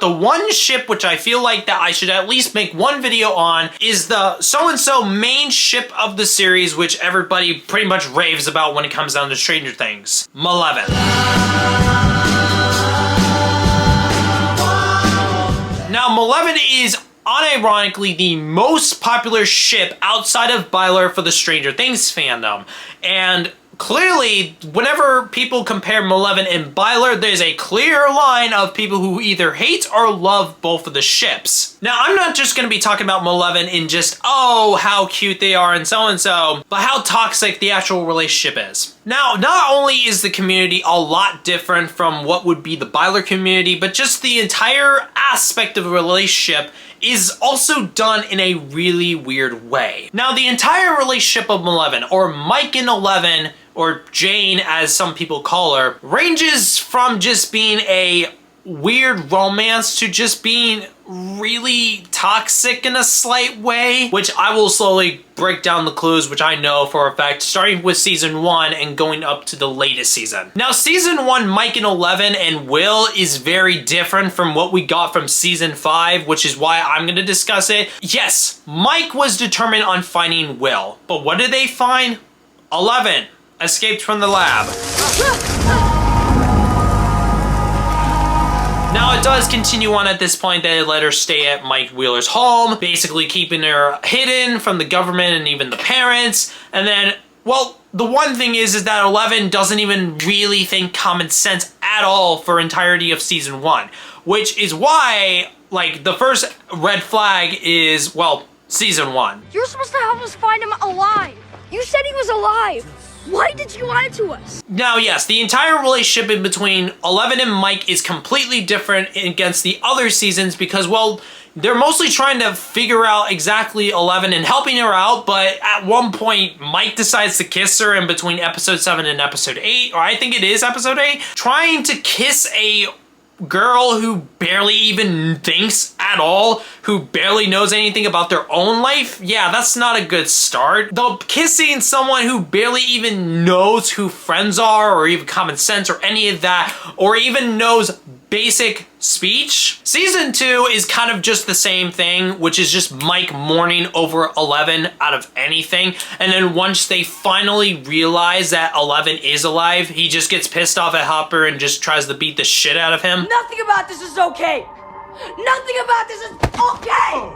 The one ship which I feel like that I should at least make one video on is the so-and-so main ship of the series, which everybody pretty much raves about when it comes down to Stranger Things. Mileven. Now, Mileven is unironically the most popular ship outside of Byler for the Stranger Things fandom. And clearly, whenever people compare Mileven and Byler, there's a clear line of people who either hate or love both of the ships. Now, I'm not just going to be talking about Mileven in just, oh, how cute they are and so, but how toxic the actual relationship is. Now, not only is the community a lot different from what would be the Byler community, but just the entire aspect of the relationship is also done in a really weird way. Now, the entire relationship of Mileven, or Mike and Eleven, or Jane as some people call her, ranges from just being a weird romance to just being really toxic in a slight way, which I will slowly break down the clues, which I know for a fact, starting with season 1 and going up to the latest season. Now, season 1, Mike and Eleven and Will is very different from what we got from season 5, which is why I'm going to discuss it. Yes, Mike was determined on finding Will, but what did they find? Eleven escaped from the lab. Now, it does continue on at this point that they let her stay at Mike Wheeler's home, basically keeping her hidden from the government and even the parents. And then, well, the one thing is that Eleven doesn't even really think common sense at all for entirety of season 1, which is why, like, the first red flag is, well, season 1. You're supposed to help us find him alive. You said he was alive. Why did you lie to us? Now, yes, the entire relationship in between Eleven and Mike is completely different against the other seasons because, well, they're mostly trying to figure out exactly Eleven and helping her out, but at one point, Mike decides to kiss her in between episode 7 and episode 8, or I think it is episode 8, trying to kiss a girl who barely even thinks at all, who barely knows anything about their own life. Yeah, that's not a good start. Though kissing someone who barely even knows who friends are or even common sense or any of that, or even knows basic speech. Season 2 is kind of just the same thing, which is just Mike mourning over Eleven out of anything. And then once they finally realize that Eleven is alive, he just gets pissed off at Hopper and just tries to beat the shit out of him. Nothing about this is okay. Nothing about this is okay.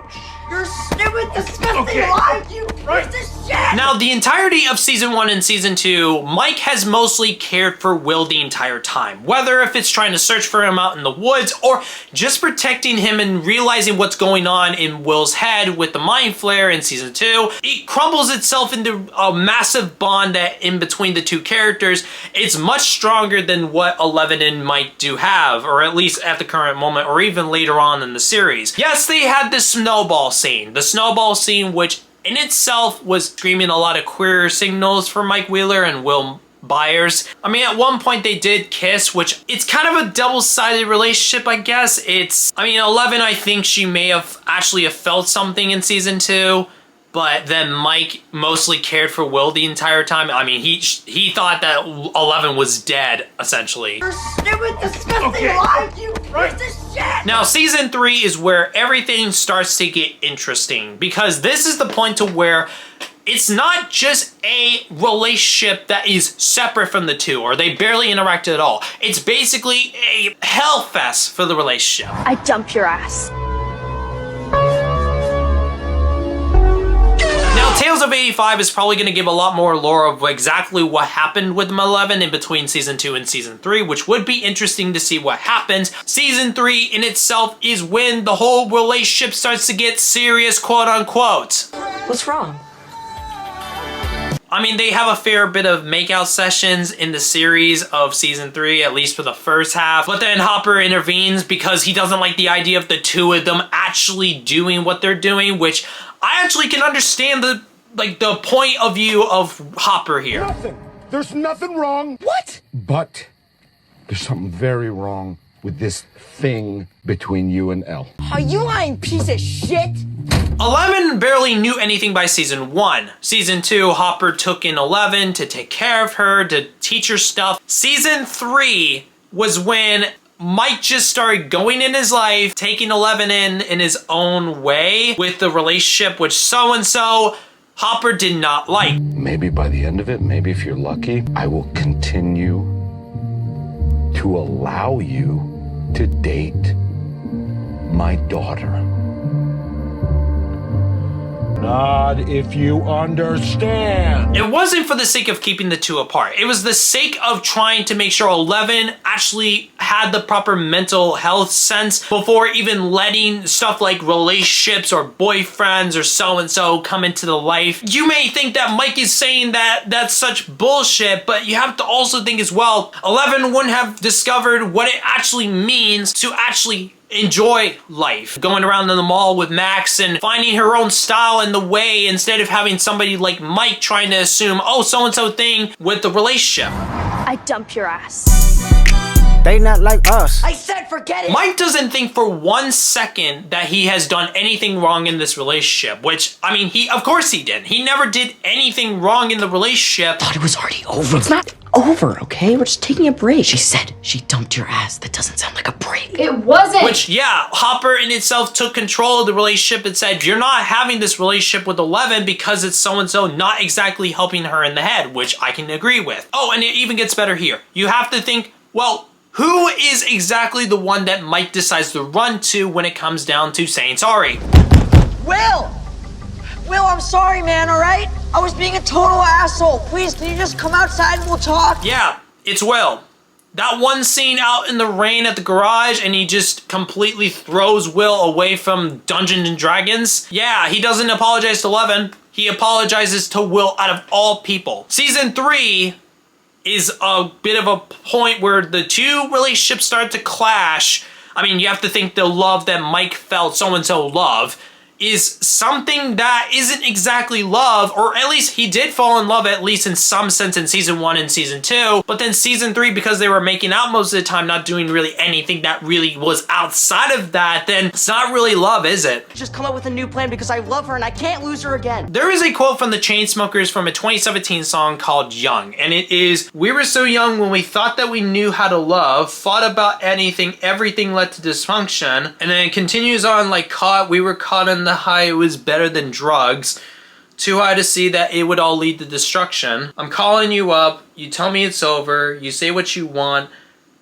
You're stupid, disgusting lie, you piece of shit! Now, the entirety of season 1 and season 2, Mike has mostly cared for Will the entire time. Whether if it's trying to search for him out in the woods or just protecting him and realizing what's going on in Will's head with the mind flare in season 2, it crumbles itself into a massive bond that in between the two characters, it's much stronger than what Eleven and Mike do have, or at least at the current moment, or even later on in the series. Yes, they had this snowball scene. The snowball scene, which in itself was screaming a lot of queer signals for Mike Wheeler and Will Byers. I mean, at one point they did kiss, which it's kind of a double-sided relationship, I guess. I mean, Eleven, I think she may have actually felt something in season 2, but then Mike mostly cared for Will the entire time. I mean, he thought that Eleven was dead, essentially. You're stupid, disgusting lie, you piece of shit! Now, season 3 is where everything starts to get interesting, because this is the point to where it's not just a relationship that is separate from the two, or they barely interact at all. It's basically a hellfest for the relationship. I dump your ass. Tales of 85 is probably going to give a lot more lore of exactly what happened with Mileven in between season 2 and season 3, which would be interesting to see what happens. Season 3 in itself is when the whole relationship starts to get serious, quote unquote. What's wrong? I mean, they have a fair bit of makeout sessions in the series of season 3, at least for the first half. But then Hopper intervenes because he doesn't like the idea of the two of them actually doing what they're doing, which I actually can understand the point of view of Hopper here. Nothing. There's nothing wrong. What? But there's something very wrong with this thing between you and Elle. Are you lying, piece of shit? Eleven barely knew anything by season 1. Season 2, Hopper took in Eleven to take care of her, to teach her stuff. Season 3 was when Mike just started going in his life, taking 11 in his own way with the relationship with so-and-so. Hopper did not like. Maybe by the end of it, maybe if you're lucky, I will continue to allow you to date my daughter. Not if you understand. It wasn't for the sake of keeping the two apart. It was the sake of trying to make sure 11 actually had the proper mental health sense before even letting stuff like relationships or boyfriends or so-and-so come into the life. You may think that Mike is saying that that's such bullshit, but you have to also think as well, 11 wouldn't have discovered what it actually means to actually enjoy life. Going around in the mall with Max and finding her own style in the way instead of having somebody like Mike trying to assume, oh, so-and-so thing with the relationship. I dump your ass. They not like us. I said forget it! Mike doesn't think for 1 second that he has done anything wrong in this relationship, which, I mean, of course he did. He never did anything wrong in the relationship. Thought it was already over. It's not over, okay? We're just taking a break. She said she dumped your ass. That doesn't sound like a break. It wasn't. Which, yeah, Hopper in itself took control of the relationship and said, you're not having this relationship with 11 because it's so-and-so not exactly helping her in the head, which I can agree with. Oh, and it even gets better here. You have to think, well, who is exactly the one that Mike decides to run to when it comes down to saying sorry? Will, I'm sorry, man, all right? I was being a total asshole. Please, can you just come outside and we'll talk? Yeah, it's Will. That one scene out in the rain at the garage and he just completely throws Will away from Dungeons and Dragons. Yeah, he doesn't apologize to 11. He apologizes to Will out of all people. Season 3 is a bit of a point where the two relationships start to clash. I mean, you have to think the love that Mike felt so-and-so love is something that isn't exactly love, or at least he did fall in love at least in some sense in season 1 and season 2, but then season 3, because they were making out most of the time, not doing really anything that really was outside of that, then it's not really love, is it? Just come up with a new plan because I love her and I can't lose her again. There is a quote from the Chainsmokers from a 2017 song called Young, and it is, "We were so young when we thought that we knew how to love, fought about anything, everything led to dysfunction," and then it continues on like we were caught in the high, it was better than drugs. Too high to see that it would all lead to destruction. I'm calling you up, you tell me it's over, you say what you want,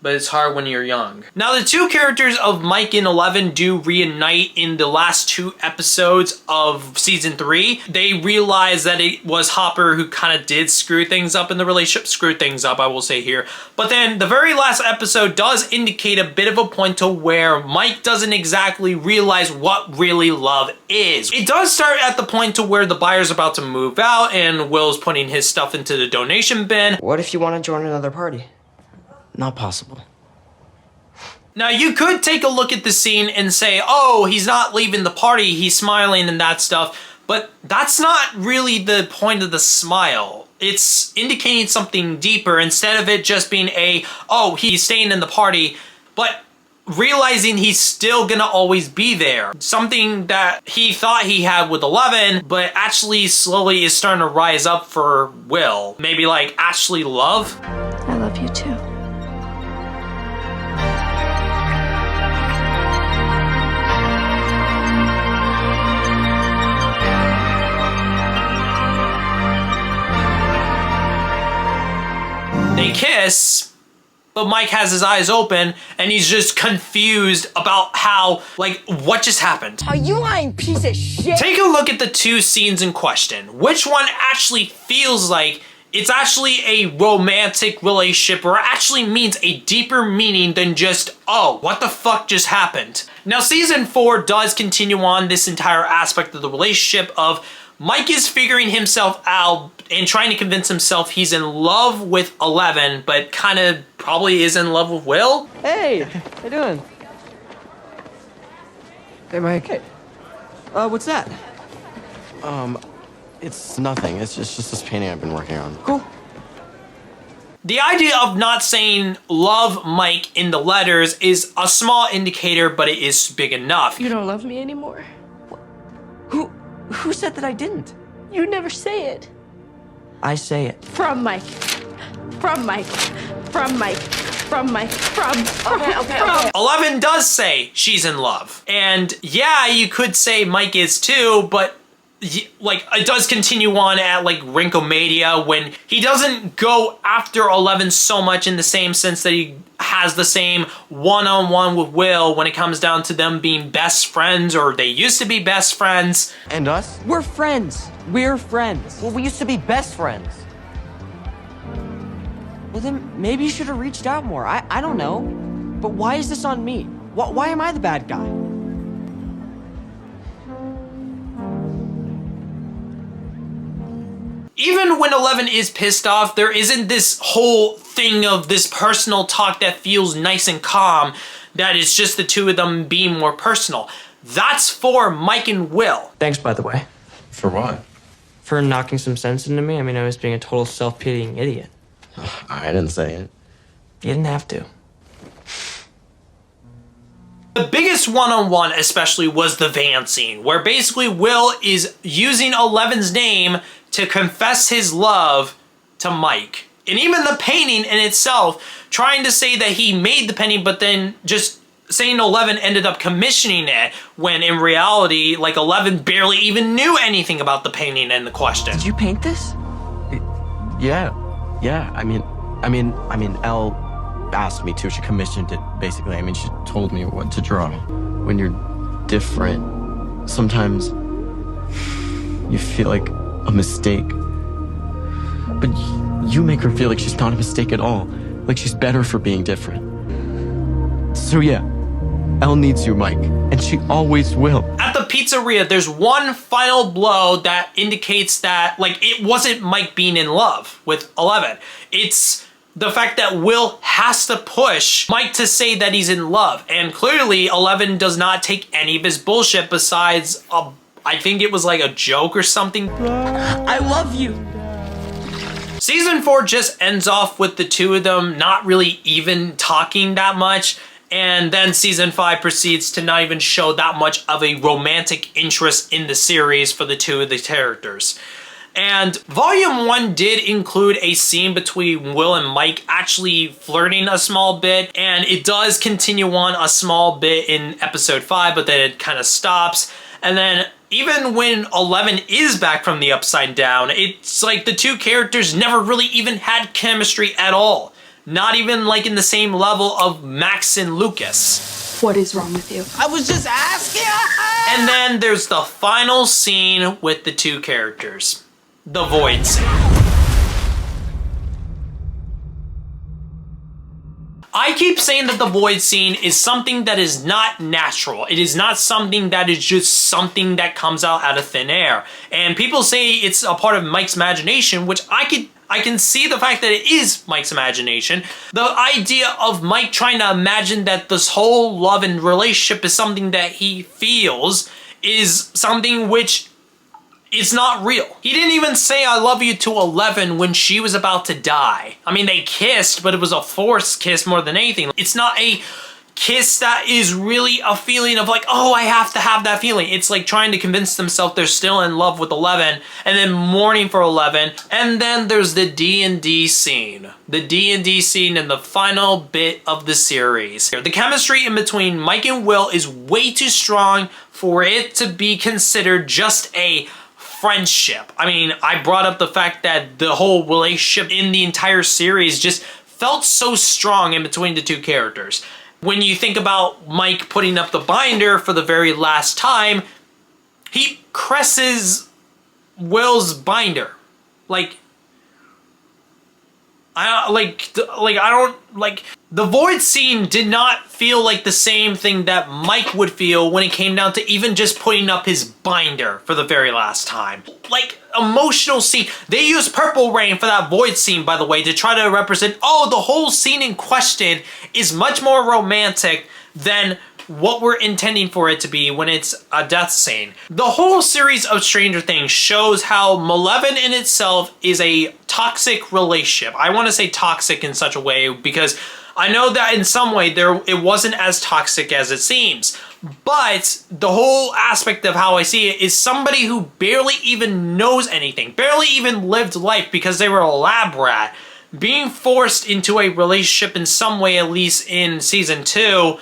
but it's hard when you're young. Now, the two characters of Mike and 11 do reunite in the last 2 episodes of season 3. They realize that it was Hopper who kind of did screw things up in the relationship. Screw things up, I will say here. But then the very last episode does indicate a bit of a point to where Mike doesn't exactly realize what really love is. It does start at the point to where the buyer's about to move out and Will's putting his stuff into the donation bin. What if you want to join another party? Not possible. Now, you could take a look at the scene and say, oh, he's not leaving the party, he's smiling and that stuff, but that's not really the point of the smile. It's indicating something deeper instead of it just being oh, he's staying in the party, but realizing he's still gonna always be there. Something that he thought he had with 11, but actually slowly is starting to rise up for Will. Maybe like actually love? I love you too. They kiss, but Mike has his eyes open and he's just confused about how, like, what just happened? Are you lying piece of shit? Take a look at the 2 scenes in question. Which one actually feels like it's actually a romantic relationship or actually means a deeper meaning than just, oh, what the fuck just happened? Now, season 4 does continue on this entire aspect of the relationship of Mike is figuring himself out and trying to convince himself he's in love with 11, but kind of probably is in love with Will. Hey, how you doing? Hey, Mike. Hey. What's that? It's nothing. It's just this painting I've been working on. Cool. The idea of not saying love Mike in the letters is a small indicator, but it is big enough. You don't love me anymore. Who said that I didn't? You never say it. I say it. From Mike. From Mike. From Mike. From Mike. From. Okay. 11 does say she's in love. And yeah, you could say Mike is too, but like it does continue on at like Rinkomania when he doesn't go after 11 so much in the same sense that he has the same one-on-one with Will when it comes down to them being best friends, or they used to be best friends. And us? We're friends. We're friends. Well, we used to be best friends. Well, then maybe you should have reached out more. I don't know. But why is this on me? Why am I the bad guy? Even when 11 is pissed off, there isn't this whole thing of this personal talk that feels nice and calm, that is just the two of them being more personal. That's for Mike and Will. Thanks, by the way. For what? For knocking some sense into me. I mean, I was being a total self-pitying idiot. I didn't say it. You didn't have to. The biggest one-on-one especially was the van scene, where basically Will is using 11's name to confess his love to Mike. And even the painting in itself, trying to say that he made the painting, but then just saying 11 ended up commissioning it, when in reality, like 11 barely even knew anything about the painting in the question. Did you paint this? Yeah. I mean, Elle asked me to. She commissioned it, basically. I mean, she told me what to draw. When you're different, sometimes you feel like a mistake. But you make her feel like she's not a mistake at all. Like she's better for being different. So yeah, Elle needs you, Mike. And she always will. At the pizzeria, there's one final blow that indicates that, like, it wasn't Mike being in love with 11. It's the fact that Will has to push Mike to say that he's in love. And clearly, 11 does not take any of his bullshit besides, I think it was like a joke or something. I love you. Season 4 just ends off with the two of them not really even talking that much. And then Season 5 proceeds to not even show that much of a romantic interest in the series for the two of the characters. And Volume 1 did include a scene between Will and Mike actually flirting a small bit, and it does continue on a small bit in Episode 5, but then it kind of stops. And then even when 11 is back from the Upside Down, it's like the two characters never really even had chemistry at all. Not even like in the same level of Max and Lucas. What is wrong with you? I was just asking. And then there's the final scene with the two characters. The void scene. I keep saying that the void scene is something that is not natural. It is not something that is just something that comes out of thin air. And people say it's a part of Mike's imagination, which I can see the fact that it is Mike's imagination. The idea of Mike trying to imagine that this whole love and relationship is something that he feels is something which is not real. He didn't even say I love you to 11 when she was about to die. I mean, they kissed, but it was a forced kiss more than anything. It's not a kiss that is really a feeling of like, oh, I have to have that feeling. It's like trying to convince themselves they're still in love with 11 and then mourning for 11. And then there's the D&D scene. The D&D scene in the final bit of the series. The chemistry in between Mike and Will is way too strong for it to be considered just a friendship. I mean, I brought up the fact that the whole relationship in the entire series just felt so strong in between the two characters. When you think about Mike putting up the binder for the very last time, he caresses Will's binder. Like, the void scene did not feel like the same thing that Mike would feel when it came down to even just putting up his binder for the very last time. Like, emotional scene. They used Purple Rain for that void scene, by the way, to try to represent, oh, the whole scene in question is much more romantic than what we're intending for it to be when it's a death scene. The whole series of Stranger Things shows how Mileven in itself is a toxic relationship. I want to say toxic in such a way because I know that in some way it wasn't as toxic as it seems. But the whole aspect of how I see it is somebody who barely even knows anything, barely even lived life because they were a lab rat. being forced into a relationship in some way, at least in season 2.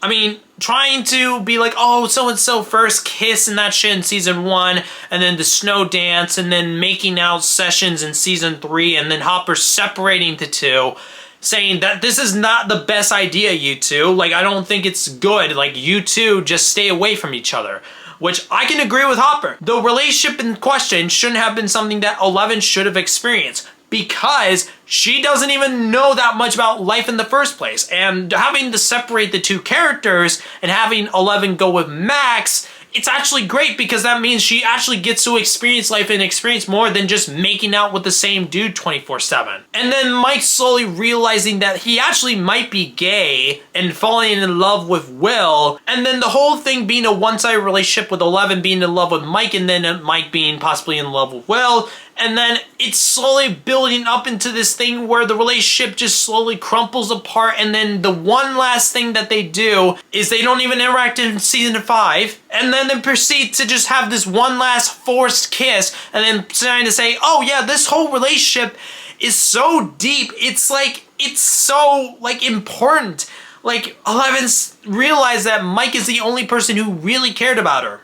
I mean, trying to be like, oh, so-and-so first kiss and that shit in season 1, and then the snow dance, and then making out sessions in season 3, and then Hopper separating the two, saying that this is not the best idea, you two. Like, I don't think it's good. Like, you two just stay away from each other. Which I can agree with Hopper. The relationship in question shouldn't have been something that 11 should have experienced, because she doesn't even know that much about life in the first place. And having to separate the two characters and having 11 go with Max, it's actually great, because that means she actually gets to experience life and experience more than just making out with the same dude 24/7. And then Mike slowly realizing that he actually might be gay and falling in love with Will, and then the whole thing being a one-sided relationship with 11 being in love with Mike, and then Mike being possibly in love with Will. And then it's slowly building up into this thing where the relationship just slowly crumples apart, and then the one last thing that they do is they don't even interact in season 5, and then they proceed to just have this one last forced kiss, and then trying to say, oh yeah, this whole relationship is so deep, it's like, it's so, like, important. Like, 11's realized that Mike is the only person who really cared about her.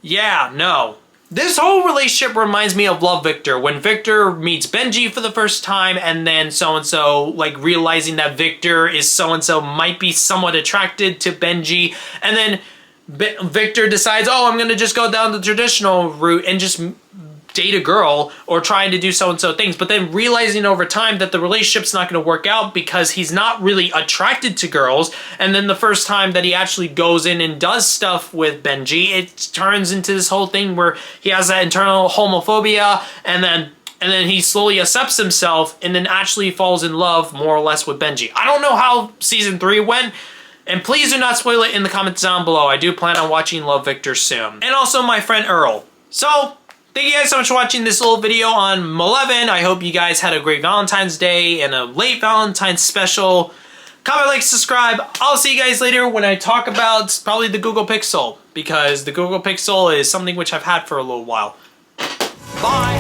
Yeah, no. This whole relationship reminds me of Love Victor, when Victor meets Benji for the first time, and then so-and-so, like, realizing that Victor is so-and-so might be somewhat attracted to Benji, and then Victor decides, oh, I'm gonna just go down the traditional route and just date a girl, or trying to do so-and-so things, but then realizing over time that the relationship's not going to work out because he's not really attracted to girls, and then the first time that he actually goes in and does stuff with Benji, it turns into this whole thing where he has that internal homophobia, and then he slowly accepts himself, and then actually falls in love more or less with Benji. I don't know how season 3 went, and please do not spoil it in the comments down below. I do plan on watching Love Victor soon. And also my friend Earl. So, thank you guys so much for watching this little video on Mileven. I hope you guys had a great Valentine's Day and a late Valentine's special. Comment, like, subscribe. I'll see you guys later when I talk about probably the Google Pixel, because the Google Pixel is something which I've had for a little while. Bye!